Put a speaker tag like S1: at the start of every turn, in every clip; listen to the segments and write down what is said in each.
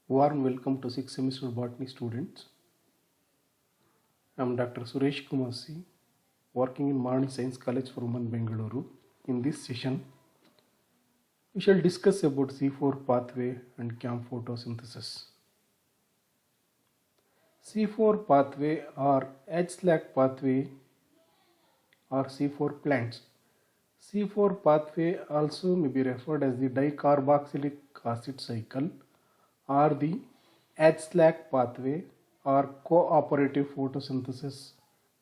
S1: Warm welcome to 6th semester botany students. I am Dr. Suresh Kumar C, working in Marni Science College for Women, Bengaluru. In this session, we shall discuss about C4 pathway and CAM photosynthesis. C4 pathway or H-SLAC pathway or C4 plants. C4 pathway also may be referred as the dicarboxylic acid cycle or the H-SLAC pathway or cooperative photosynthesis,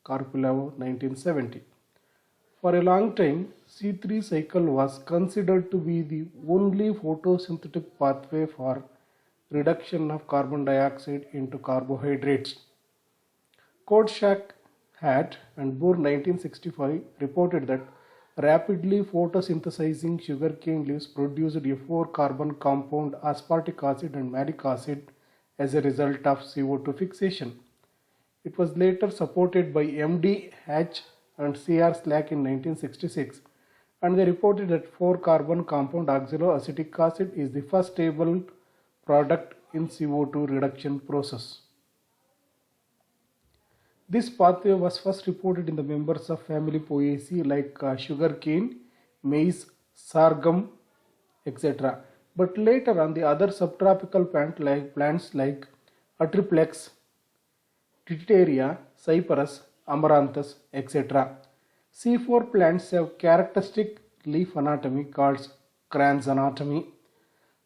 S1: Karpilov 1970. For a long time, C3 cycle was considered to be the only photosynthetic pathway for reduction of carbon dioxide into carbohydrates. Kortschak, Hatt and Bohr 1965 reported that rapidly photosynthesizing sugarcane leaves produced a 4-carbon compound aspartic acid and malic acid as a result of CO2 fixation. It was later supported by MD Hatch and CR Slack in 1966, and they reported that 4-carbon compound oxaloacetic acid is the first stable product in CO2 reduction process. This pathway was first reported in the members of family Poaceae like sugarcane, maize, sorghum, etc. But later on the other subtropical plants like Atriplex, Titteria, Cyperus, Amaranthus, etc. C4 plants have characteristic leaf anatomy called Kranz anatomy.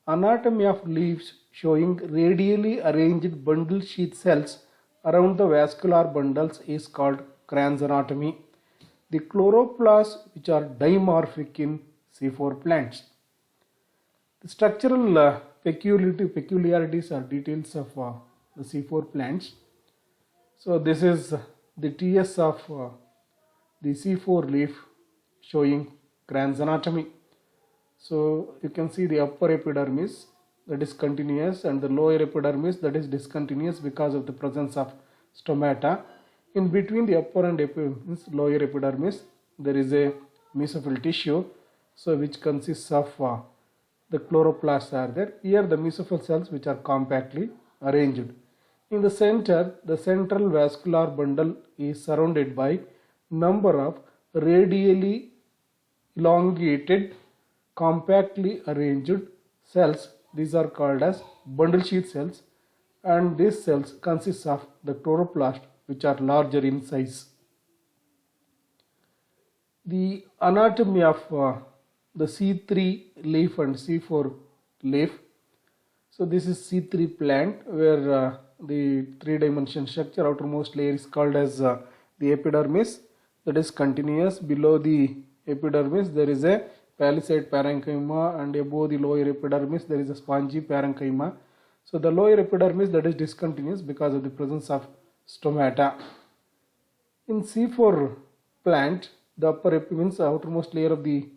S1: Anatomy of leaves showing radially arranged bundle sheath cells around the vascular bundles is called Kranz anatomy. The chloroplasts which are dimorphic in C4 plants. The structural peculiarities or details of the C4 plants. So this is the TS of the C4 leaf showing Kranz anatomy. So you can see the upper epidermis that is continuous and the lower epidermis that is discontinuous because of the presence of stomata. In between the upper and lower epidermis there is a mesophyll tissue, so which consists of the chloroplasts are there. Here the mesophyll cells which are compactly arranged. In the center, the central vascular bundle is surrounded by number of radially elongated compactly arranged cells. These are called as bundle sheath cells, and these cells consist of the chloroplast which are larger in size. The anatomy of the C3 leaf and C4 leaf. So this is C3 plant where the 3-dimensional structure outermost layer is called as the epidermis, that is continuous. Below the epidermis there is a palisade parenchyma, and above the lower epidermis there is a spongy parenchyma. So the lower epidermis that is discontinuous because of the presence of stomata. In C4 plant, the upper epidermis, outermost layer of the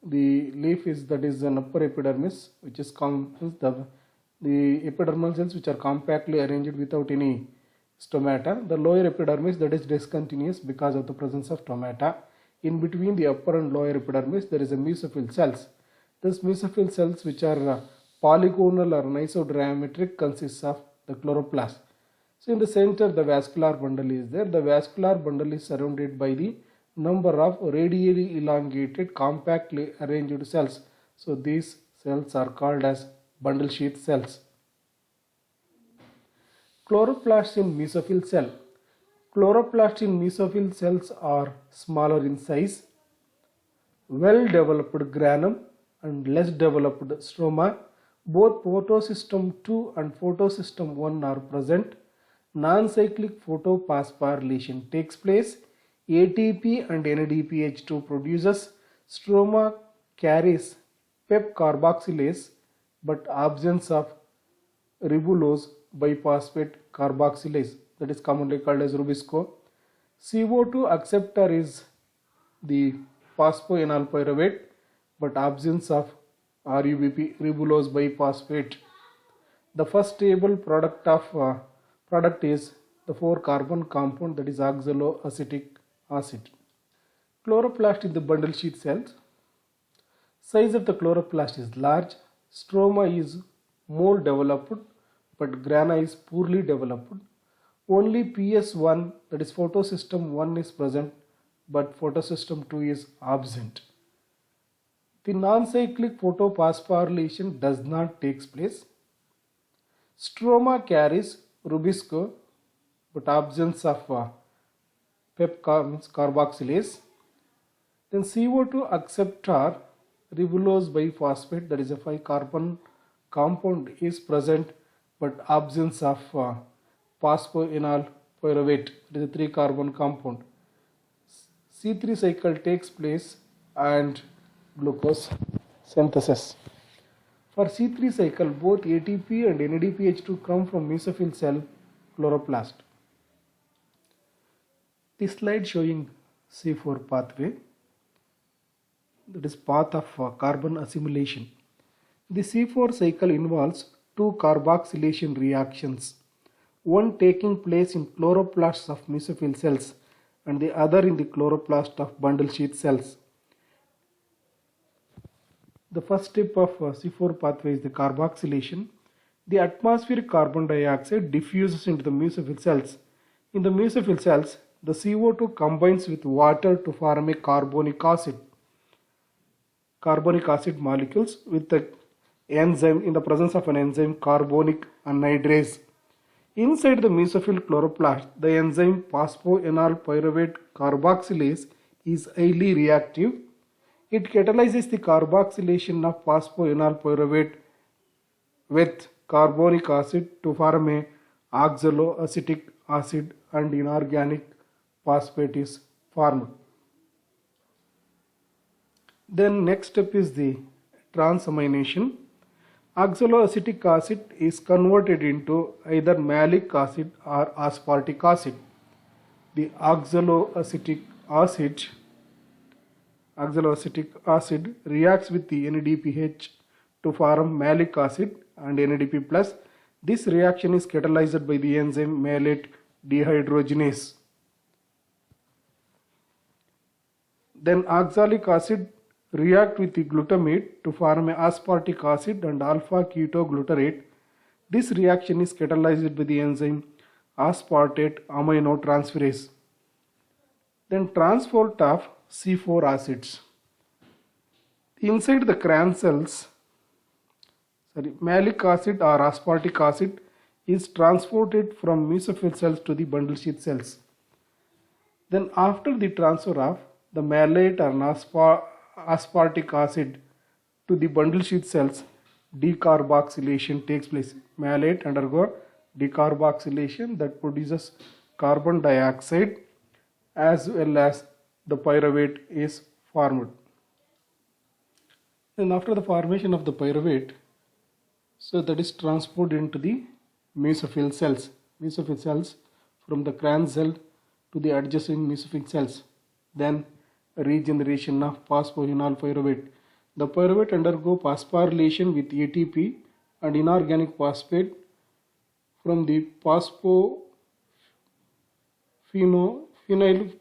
S1: leaf is that is an upper epidermis, which is the epidermal cells which are compactly arranged without any stomata. The lower epidermis that is discontinuous because of the presence of stomata. In between the upper and lower epidermis there is a mesophyll cells. This mesophyll cells which are polygonal or isodiametric consists of the chloroplast. So in the center the vascular bundle is there. The vascular bundle is surrounded by the number of radially elongated compactly arranged cells. So these cells are called as bundle sheath cells. Chloroplasts in mesophyll cell. Chloroplasts in mesophyll cells are smaller in size, well developed granum and less developed stroma. Both photosystem II and photosystem I are present. Non-cyclic photophosphorylation takes place. ATP and NADPH2 produces. Stroma carries PEP carboxylase but absence of ribulose biphosphate carboxylase, that is commonly called as Rubisco. CO2 acceptor is the phosphoenolpyruvate but absence of RUBP, ribulose biphosphate. The first stable product is the 4-carbon compound that is oxaloacetic acid. Chloroplast in the bundle sheath cells. Size of the chloroplast is large. Stroma is more developed. but grana is poorly developed. Only PS1, that is photosystem 1, is present, but photosystem 2 is absent. The non-cyclic photophosphorylation does not take place. Stroma carries rubisco, but absence of carboxylase. Then CO2 acceptor ribulose biphosphate, that is a 5-carbon compound, is present, but absence of phosphoenol pyruvate, that is a 3-carbon compound. C3 cycle takes place and glucose synthesis. For C3 cycle, both ATP and NADPH2 come from mesophyll cell chloroplast. This slide showing C4 pathway, that is path of carbon assimilation. The C4 cycle involves two carboxylation reactions, one taking place in chloroplasts of mesophyll cells and the other in the chloroplast of bundle sheath cells. The first step of C4 pathway is the carboxylation. The atmospheric carbon dioxide diffuses into the mesophyll cells. In the mesophyll cells, the CO2 combines with water to form a carbonic acid molecules with the enzyme, in the presence of an enzyme carbonic anhydrase. Inside the mesophyll chloroplast, the enzyme phosphoenol pyruvate carboxylase is highly reactive. It catalyzes the carboxylation of phosphoenol pyruvate with carbonic acid to form a oxaloacetic acid, and inorganic phosphate is formed. Then next step is the transamination. Oxaloacetic acid is converted into either malic acid or aspartic acid. The oxaloacetic acid reacts with the NADPH to form malic acid and NADP+. This reaction is catalyzed by the enzyme malate dehydrogenase. Then oxalic acid react with the glutamate to form a aspartic acid and alpha ketoglutarate. This reaction is catalyzed by the enzyme aspartate aminotransferase. Then transport of C4 acids. Inside the cran cells, malic acid or aspartic acid is transported from mesophyll cells to the bundle sheath cells. Then after the transfer of the malate or aspartic acid to the bundle sheath cells, decarboxylation takes place. Malate undergo decarboxylation that produces carbon dioxide as well as the pyruvate is formed. And after the formation of the pyruvate, so that is transported into the mesophyll cells. Mesophyll cells from the cran cell to the adjacent mesophyll cells. Then regeneration of phosphoenol pyruvate. The pyruvate undergo phosphorylation with ATP and inorganic phosphate from the phosphophenyl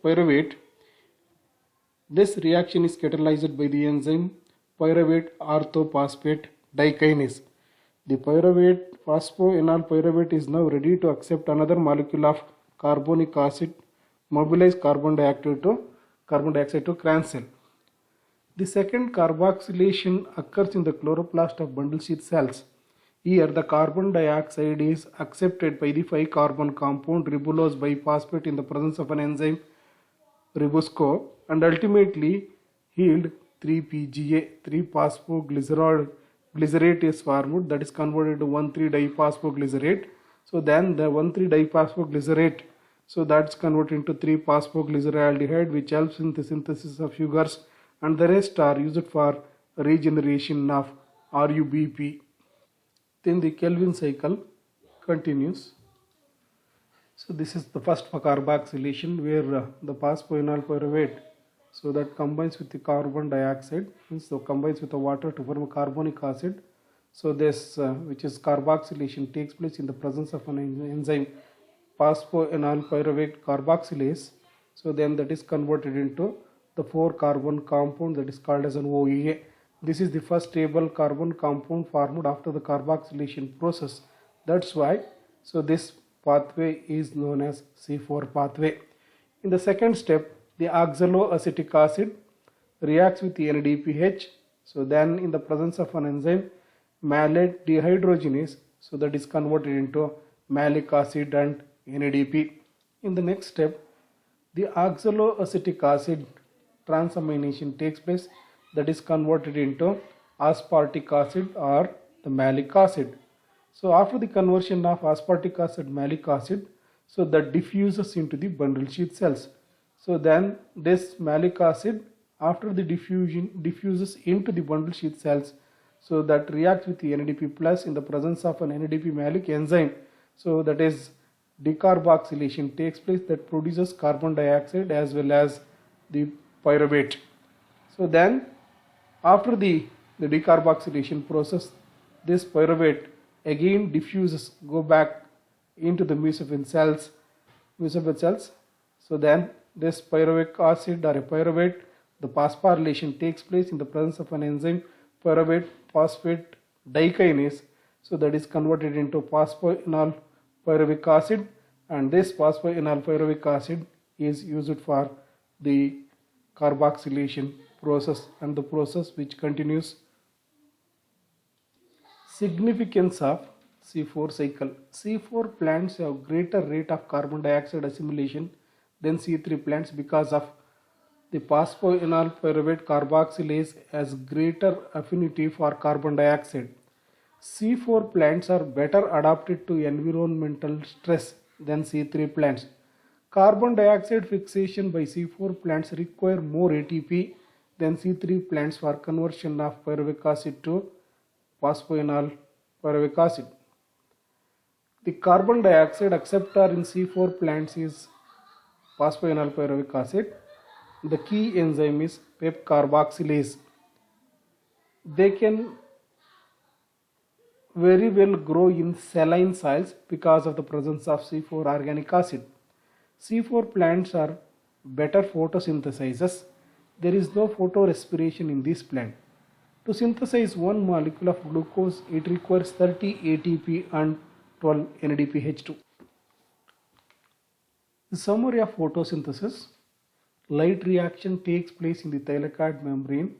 S1: pyruvate. This reaction is catalyzed by the enzyme pyruvate orthophosphate dikinase. The pyruvate phosphoenol pyruvate is now ready to accept another molecule of carbonic acid, mobilize carbon dioxide to cran cell. The second carboxylation occurs in the chloroplast of bundle sheath cells. Here the carbon dioxide is accepted by the 5-carbon compound ribulose biphosphate in the presence of an enzyme ribusco and ultimately yield 3-PGA, 3-phosphoglycerate is formed, that is converted to 1,3-diphosphoglycerate. So then the 1,3-diphosphoglycerate, so that's converted into 3-phosphoglyceraldehyde, which helps in the synthesis of sugars, and the rest are used for regeneration of RUBP. Then the Kelvin cycle continues. So this is the first carboxylation where the phosphoenol pyruvate, so that combines with the carbon dioxide, so combines with the water to form a carbonic acid. So this which is carboxylation takes place in the presence of an enzyme phosphoenol pyruvate carboxylase. So then that is converted into the 4-carbon compound that is called as an OEA. This is the first stable carbon compound formed after the carboxylation process. That's why, so this pathway is known as C4 pathway. In the second step, the oxaloacetic acid reacts with the NADPH. So then in the presence of an enzyme, malate dehydrogenase, so that is converted into malic acid and NADP. In the next step, the oxaloacetic acid transamination takes place, that is converted into aspartic acid or the malic acid. So after the conversion of aspartic acid malic acid, so that diffuses into the bundle sheath cells. So then this malic acid, after the diffusion, diffuses into the bundle sheath cells, so that reacts with the NADP plus in the presence of an NADP malic enzyme. So that is decarboxylation takes place, that produces carbon dioxide as well as the pyruvate. So then after the decarboxylation process, this pyruvate again diffuses, go back into the mesophyll cells. So then this pyruvic acid or a pyruvate, the phosphorylation takes place in the presence of an enzyme, pyruvate phosphate dikinase. So that is converted into phosphoenol pyruvic acid, and this phosphoenol pyruvic acid is used for the carboxylation process, and the process which continues. Significance of C4 cycle. C4 plants have greater rate of carbon dioxide assimilation than C3 plants because of the phosphoenol pyruvate carboxylase has greater affinity for carbon dioxide. C4 plants are better adapted to environmental stress than C3 plants. Carbon dioxide fixation by C4 plants require more ATP than C3 plants for conversion of pyruvic acid to phosphoenol pyruvic acid. The carbon dioxide acceptor in C4 plants is phosphoenol pyruvic acid. The key enzyme is PEP carboxylase. They can very well grow in saline soils because of the presence of C4 organic acid. C4 plants are better photosynthesizers. There is no photorespiration in this plant. To synthesize one molecule of glucose, it requires 30 ATP and 12 NADPH2. The summary of photosynthesis. Light reaction takes place in the thylakoid membrane,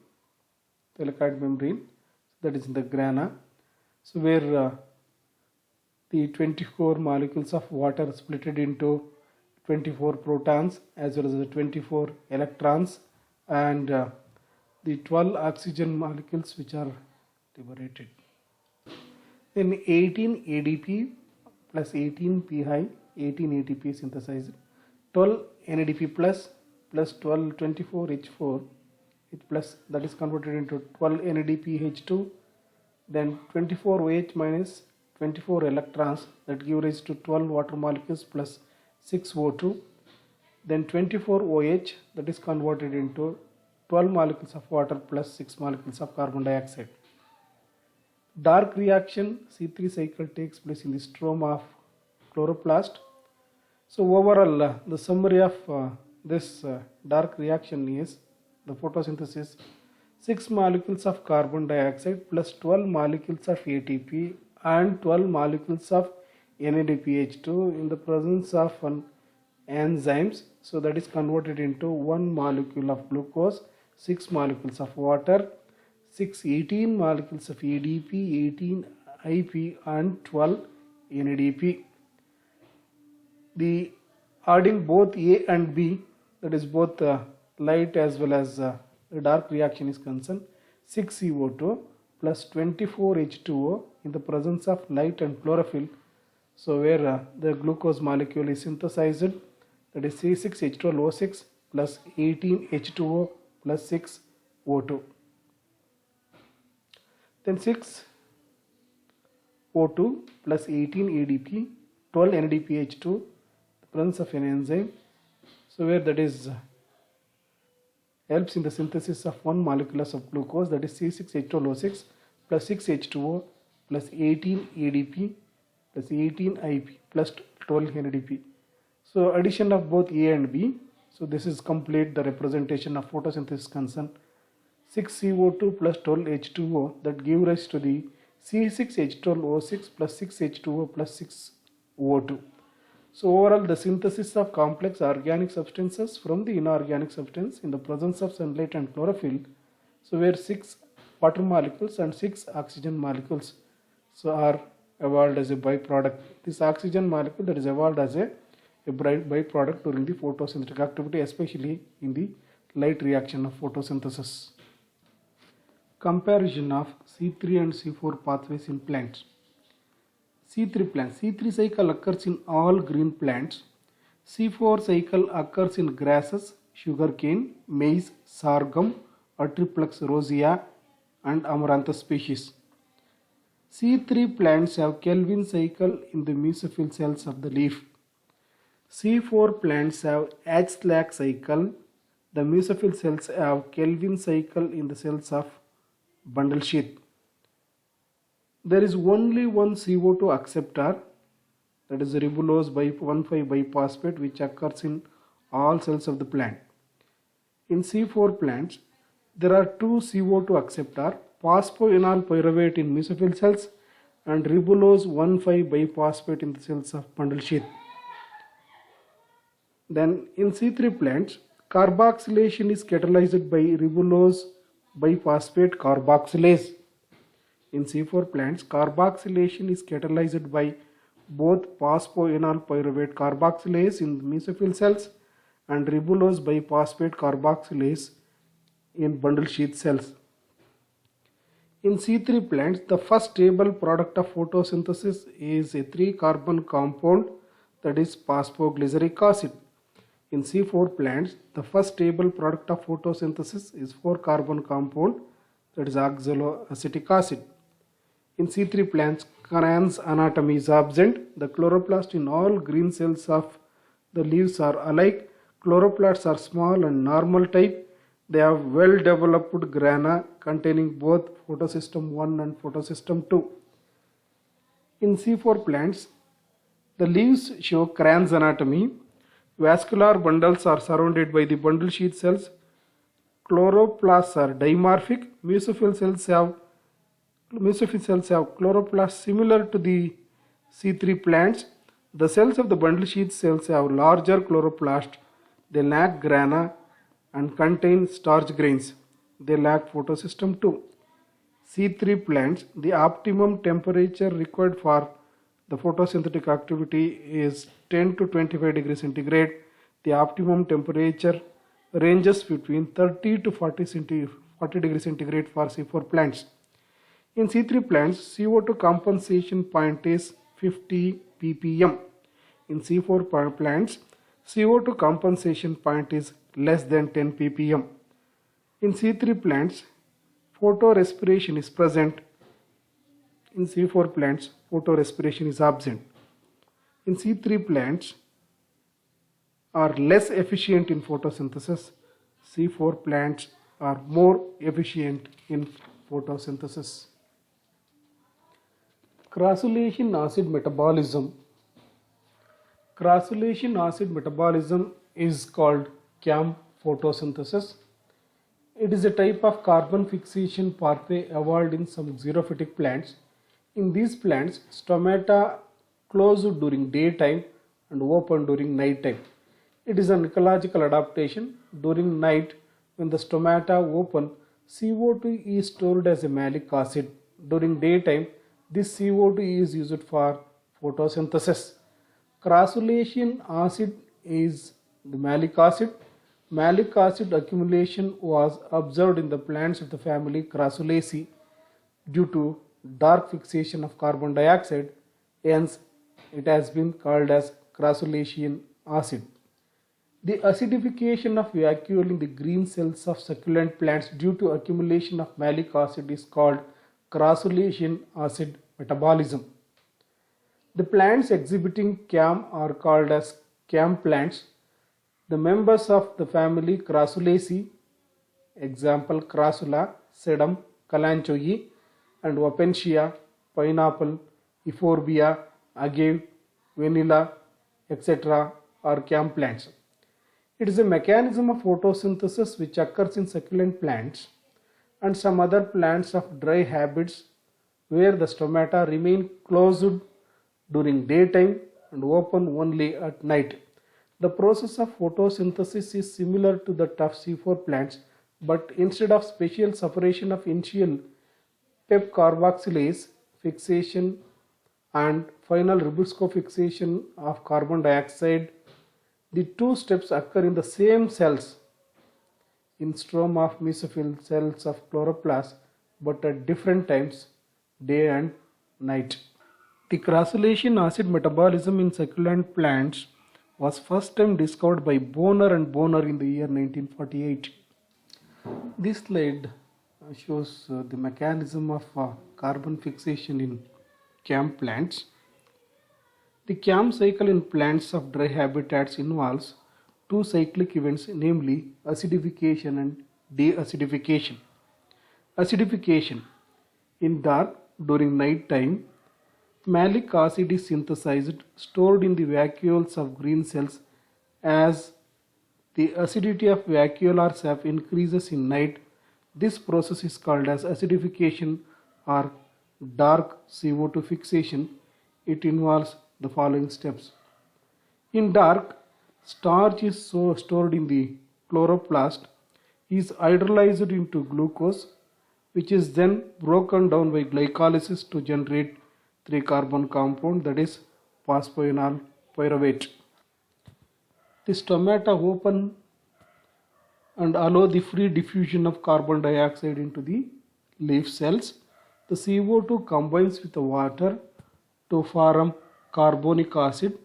S1: that is in the grana. So where the 24 molecules of water are split into 24 protons as well as the 24 electrons, and the 12 oxygen molecules which are liberated. Then 18 ADP plus 18 pHi, 18 ATP synthesized, 12 NADP plus 12 24 H4 plus, that is converted into 12 NADPH2, then 24 OH minus 24 electrons, that give rise to 12 water molecules plus 6 O2, then 24 OH, that is converted into 12 molecules of water plus 6 molecules of carbon dioxide. Dark reaction C3 cycle takes place in the stroma of chloroplast. So overall the summary of this dark reaction is the photosynthesis: 6 molecules of carbon dioxide plus 12 molecules of ATP and 12 molecules of NADPH2 in the presence of enzymes. So that is converted into 1 molecule of glucose, 6 molecules of water, 18 molecules of ADP, 18 IP and 12 NADP. The adding both A and B, that is both light as well as dark reaction is concerned, 6 CO2 plus 24 H2O in the presence of light and chlorophyll. So where the glucose molecule is synthesized, that is C6H12O6 plus 18 H2O plus 6 O2. Then 6 O2 plus 18 ADP, 12 NADPH2, the presence of an enzyme. So where that is helps in the synthesis of 1 molecule of glucose, that is C6H12O6 plus 6H2O plus 18 ADP plus 18 IP plus 12 NADP. So addition of both A and B. So this is complete the representation of photosynthesis concern. 6 CO2 plus 12 H2O, that give rise to the C6H12O6 plus 6H2O plus 6O2. So overall, the synthesis of complex organic substances from the inorganic substance in the presence of sunlight and chlorophyll. So where 6 water molecules and 6 oxygen molecules are evolved as a byproduct. This oxygen molecule that is evolved as a byproduct during the photosynthetic activity, especially in the light reaction of photosynthesis. Comparison of C3 and C4 pathways in plants. C3 cycle occurs in all green plants. C4 cycle occurs in grasses, sugarcane, maize, sorghum, Atriplex rosea and Amaranthus species. C3 plants have Calvin cycle in the mesophyll cells of the leaf. C4 plants have H-Slack cycle. The mesophyll cells have Calvin cycle in the cells of bundle sheath. There is only one CO2 acceptor, that is ribulose 1,5-biphosphate, which occurs in all cells of the plant. In C4 plants, there are two CO2 acceptor, phosphoenol pyruvate in mesophyll cells and ribulose 1,5-biphosphate in the cells of bundle sheath. Then in C3 plants, carboxylation is catalyzed by ribulose biphosphate carboxylase. In C4 plants, carboxylation is catalyzed by both phosphoenol pyruvate carboxylase in mesophyll cells and ribulose biphosphate carboxylase in bundle sheath cells. In C3 plants, the first stable product of photosynthesis is a 3-carbon compound, that is phosphoglyceric acid. In C4 plants, the first stable product of photosynthesis is 4-carbon compound, that is oxaloacetic acid. In C3 plants, Cran's anatomy is absent. The chloroplast in all green cells of the leaves are alike. Chloroplasts are small and normal type. They have well developed grana containing both photosystem 1 and photosystem 2. In C4 plants, the leaves show Cran's anatomy. Vascular bundles are surrounded by the bundle sheath cells. Chloroplasts are dimorphic. Mesophyll cells have chloroplasts similar to the C3 plants. The cells of the bundle sheath cells have larger chloroplast. They lack grana and contain starch grains. They lack photosystem 2. C3 plants, the optimum temperature required for the photosynthetic activity is 10 to 25 degrees centigrade. The optimum temperature ranges between 30 to 40 degrees centigrade for C4 plants. In C3 plants, CO2 compensation point is 50 ppm. In C4 plants, CO2 compensation point is less than 10 ppm. In C3 plants, photorespiration is present. In C4 plants, photorespiration is absent. In C3 plants are less efficient in photosynthesis. C4 plants are more efficient in photosynthesis. Crassulacean acid metabolism. Crassulacean acid metabolism is called CAM photosynthesis. It is a type of carbon fixation pathway evolved in some xerophytic plants. In these plants, stomata close during daytime and open during night time. It is an ecological adaptation. During night, when the stomata open, CO2 is stored as a malic acid. During daytime, this CO2 is used for photosynthesis. Crassulacean acid is the malic acid. Malic acid accumulation was observed in the plants of the family Crassulaceae due to dark fixation of carbon dioxide. Hence, it has been called as crassulacean acid. The acidification of vacuole in the green cells of succulent plants due to accumulation of malic acid is called crassulacean acid metabolism. The plants exhibiting CAM are called as CAM plants. The members of the family Crassulaceae, example Crassula, Sedum, Kalanchoe, and Opentia, pineapple, Euphorbia, agave, vanilla, etc. are CAM plants. It is a mechanism of photosynthesis which occurs in succulent plants and some other plants of dry habits where the stomata remain closed during daytime and open only at night. The process of photosynthesis is similar to that of C4 plants, but instead of special separation of initial PEP carboxylase fixation and final ribosco fixation of carbon dioxide, the two steps occur in the same cells in stroma of mesophyll cells of chloroplast, but at different times, day and night. The crassulacean acid metabolism in succulent plants was first time discovered by Bonner and Bonner in the year 1948. This slide shows the mechanism of carbon fixation in CAM plants. The CAM cycle in plants of dry habitats involves two cyclic events, namely acidification and deacidification. Acidification: in dark during night time, malic acid is synthesized, stored in the vacuoles of green cells. As the acidity of vacuolar sap increases in night, this process is called as acidification or dark CO2 fixation. It involves the following steps. In dark, starch is stored in the chloroplast, is hydrolyzed into glucose, which is then broken down by glycolysis to generate 3-carbon compound, that is phosphoenol pyruvate. The stomata open and allow the free diffusion of carbon dioxide into the leaf cells. The CO2 combines with the water to form carbonic acid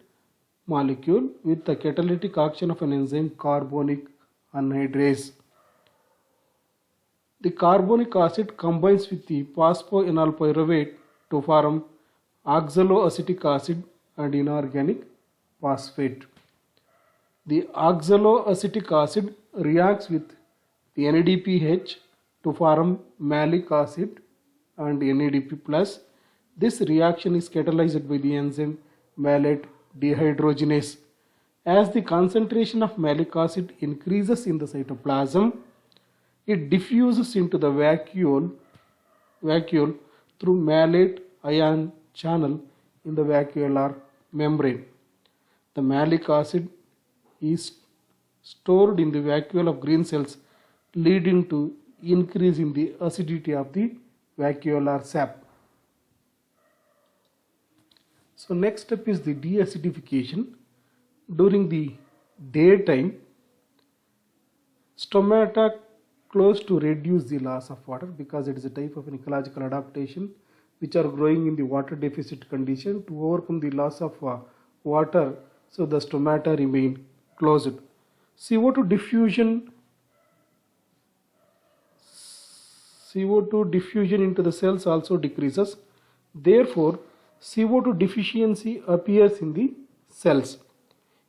S1: molecule with the catalytic action of an enzyme carbonic anhydrase. The carbonic acid combines with the phosphoenol pyruvate to form oxaloacetic acid and inorganic phosphate. The oxaloacetic acid reacts with the NADPH to form malic acid and NADP+. This reaction is catalyzed by the enzyme malate dehydrogenase. As the concentration of malic acid increases in the cytoplasm, it diffuses into the vacuole through malate ion channel in the vacuolar membrane. The malic acid is stored in the vacuole of green cells, leading to increase in the acidity of the vacuolar sap. So next step is the deacidification. During the daytime, stomata close to reduce the loss of water because it is a type of an ecological adaptation which are growing in the water deficit condition to overcome the loss of water, so the stomata remain closed. CO2 diffusion into the cells also decreases. Therefore, CO2 deficiency appears in the cells.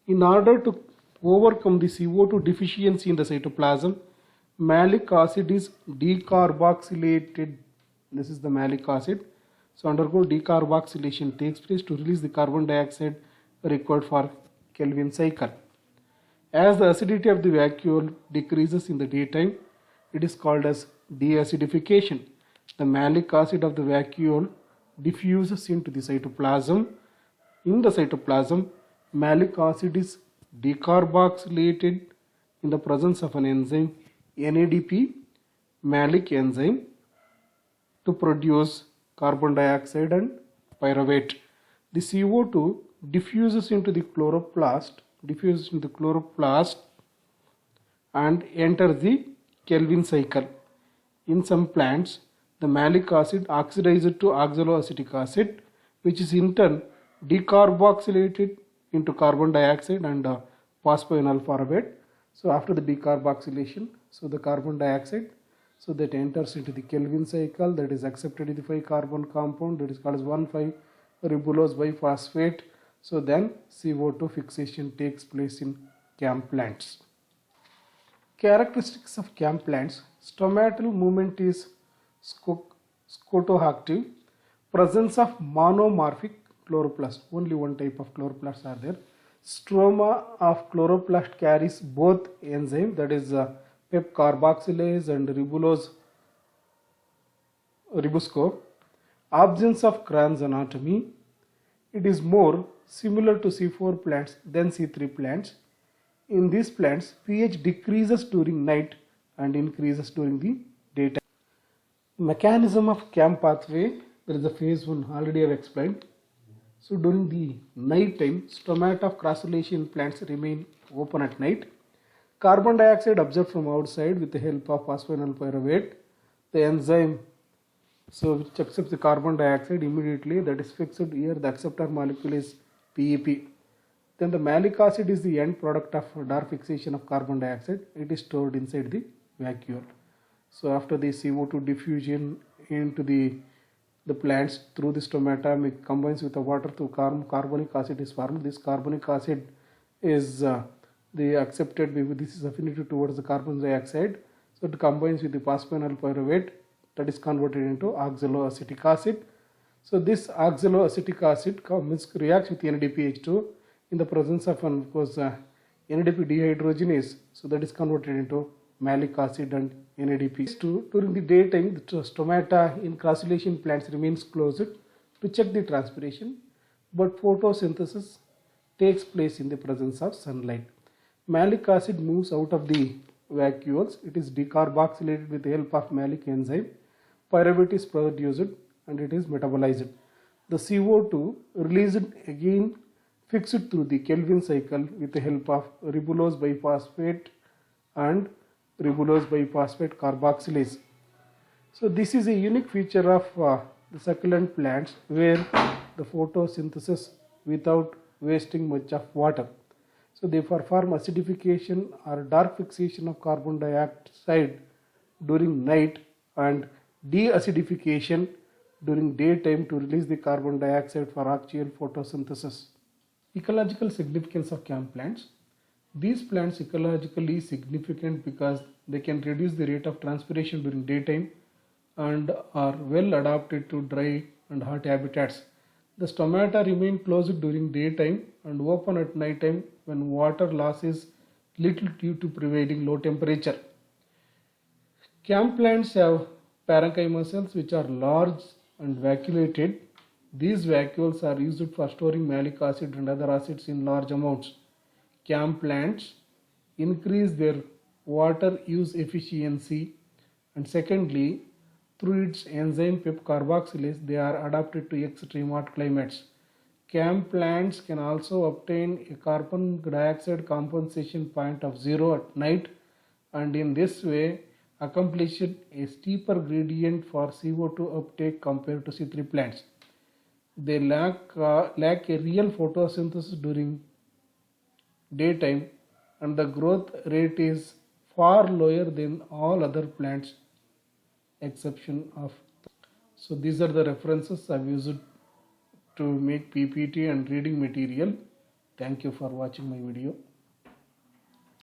S1: In order to overcome the CO2 deficiency in the cytoplasm, malic acid is decarboxylated. This is the malic acid. So undergo decarboxylation takes place to release the carbon dioxide required for Kelvin cycle. As the acidity of the vacuole decreases in the daytime, it is called as deacidification. The malic acid of the vacuole diffuses into the cytoplasm. In the cytoplasm, malic acid is decarboxylated in the presence of an enzyme NADP, malic enzyme, to produce carbon dioxide and pyruvate. The CO2 diffuses into the chloroplast and enters the Kelvin cycle. In some plants, the malic acid oxidizes to oxaloacetic acid, which is in turn decarboxylated into carbon dioxide and phosphoenol pyruvate. So after the decarboxylation, so the carbon dioxide, so that enters into the Kelvin cycle, that is accepted in the 5-carbon compound, that is called as 1,5-ribulose biphosphate. So then CO2 fixation takes place in CAM plants. Characteristics of CAM plants: stomatal movement is scotoactive, presence of monomorphic chloroplast, only one type of chloroplasts are there. Stroma of chloroplast carries both enzyme, that is PEP carboxylase and ribosco. Absence of Cran's anatomy. It is more similar to C4 plants than C3 plants. In these plants, pH decreases during night and increases during the daytime. Mechanism of CAM pathway, there is a phase 1 already I have explained. So during the night time, stomata of crassulacean plants remain open at night. Carbon dioxide absorbed from outside with the help of phosphoenol pyruvate. The enzyme which accepts the carbon dioxide immediately, that is fixed here. The acceptor molecule is PEP. Then the malic acid is the end product of dark fixation of carbon dioxide. It is stored inside the vacuole. So after the CO2 diffusion into the plants through the stomata, it combines with the water through carbonic acid is formed. This carbonic acid is accepted, this is affinity towards the carbon dioxide. So it combines with the phosphoenol pyruvate, that is converted into oxaloacetic acid. So this oxaloacetic acid reacts with NADPH2 in the presence of NADP dehydrogenase. So that is converted into malic acid and NADP. During the daytime, the stomata in crassulacean plants remains closed to check the transpiration, but photosynthesis takes place in the presence of sunlight. Malic acid moves out of the vacuoles. It is decarboxylated with the help of malic enzyme. Pyruvate is produced and it is metabolized. The CO2 released again fixed through the Kelvin cycle with the help of ribulose biphosphate and ribulose biphosphate carboxylase. So this is a unique feature of the succulent plants where the photosynthesis without wasting much of water. So they perform acidification or dark fixation of carbon dioxide during night and deacidification during daytime to release the carbon dioxide for actual photosynthesis. Ecological significance of CAM plants. These plants ecologically significant because they can reduce the rate of transpiration during daytime and are well adapted to dry and hot habitats. The stomata remain closed during daytime and open at night time when water loss is little due to prevailing low temperature. CAM plants have parenchyma cells which are large and vacuolated. These vacuoles are used for storing malic acid and other acids in large amounts. CAM plants increase their water use efficiency, and secondly, through its enzyme PEP carboxylase, they are adapted to extreme hot climates. CAM plants can also obtain a carbon dioxide compensation point of 0 at night, and in this way accomplish a steeper gradient for CO2 uptake compared to C3 plants. They lack a real photosynthesis during daytime, and the growth rate is far lower than all other plants exception of. So these are the references I've used to make PPT and reading material. Thank you for watching my video.